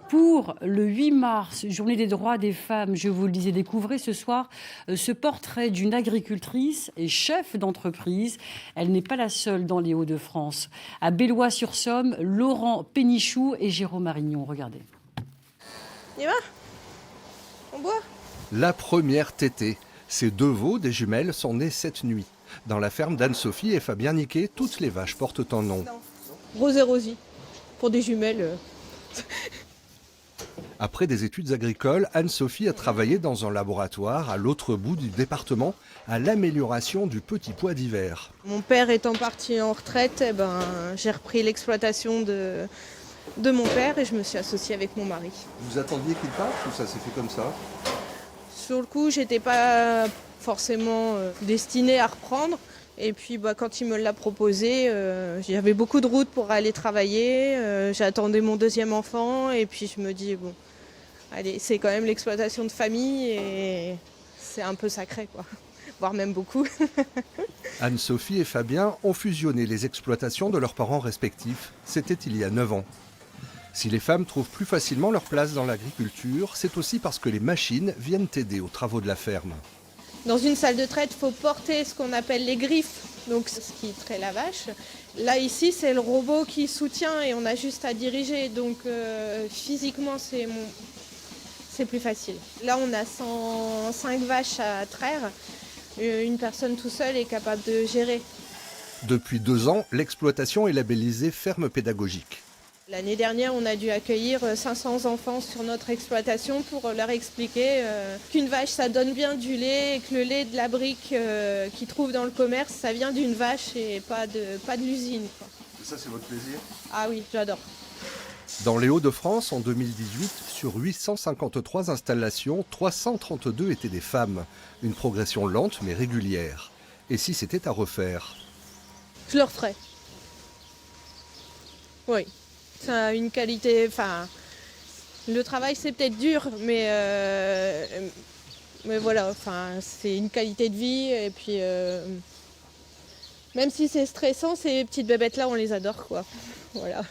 Pour le 8 mars, journée des droits des femmes, je vous le disais, découvrez ce soir ce portrait d'une agricultrice et chef d'entreprise. Elle n'est pas la seule dans les Hauts-de-France. À Bellois-sur-Somme, Laurent Pénichou et Jérôme Marignon. Regardez. Y va? On boit? La première tétée. Ces deux veaux, des jumelles, sont nés cette nuit. Dans la ferme d'Anne-Sophie et Fabien Niquet, toutes les vaches portent un nom. Rose et Rosie. Pour des jumelles. Après des études agricoles, Anne-Sophie a travaillé dans un laboratoire à l'autre bout du département à l'amélioration du petit pois d'hiver. Mon père étant parti en retraite, j'ai repris l'exploitation de mon père et je me suis associée avec mon mari. Vous attendiez qu'il parte ou ça s'est fait comme ça? Sur le coup, j'étais pas forcément destinée à reprendre. Et puis quand il me l'a proposé, j'avais beaucoup de route pour aller travailler. J'attendais mon deuxième enfant et puis je me dis, bon, allez, c'est quand même l'exploitation de famille et c'est un peu sacré, quoi. Voire même beaucoup. Anne-Sophie et Fabien ont fusionné les exploitations de leurs parents respectifs. C'était il y a 9 ans. Si les femmes trouvent plus facilement leur place dans l'agriculture, c'est aussi parce que les machines viennent aider aux travaux de la ferme. Dans une salle de traite, il faut porter ce qu'on appelle les griffes, donc ce qui traite la vache. Là, ici, c'est le robot qui soutient et on a juste à diriger. Donc physiquement, c'est plus facile. Là, on a 105 vaches à traire. Une personne tout seul est capable de gérer. Depuis 2 ans, l'exploitation est labellisée ferme pédagogique. L'année dernière, on a dû accueillir 500 enfants sur notre exploitation pour leur expliquer qu'une vache, ça donne bien du lait et que le lait de la brique qu'ils trouvent dans le commerce, ça vient d'une vache et pas de l'usine, quoi. Ça, c'est votre plaisir? Ah oui, j'adore. Dans les Hauts-de-France, en 2018, sur 853 installations, 332 étaient des femmes. Une progression lente mais régulière. Et si c'était à refaire? Je le referai. Oui. Ça a une qualité, le travail c'est peut-être dur, mais voilà, c'est une qualité de vie et puis même si c'est stressant, ces petites bébêtes là on les adore, quoi. Voilà.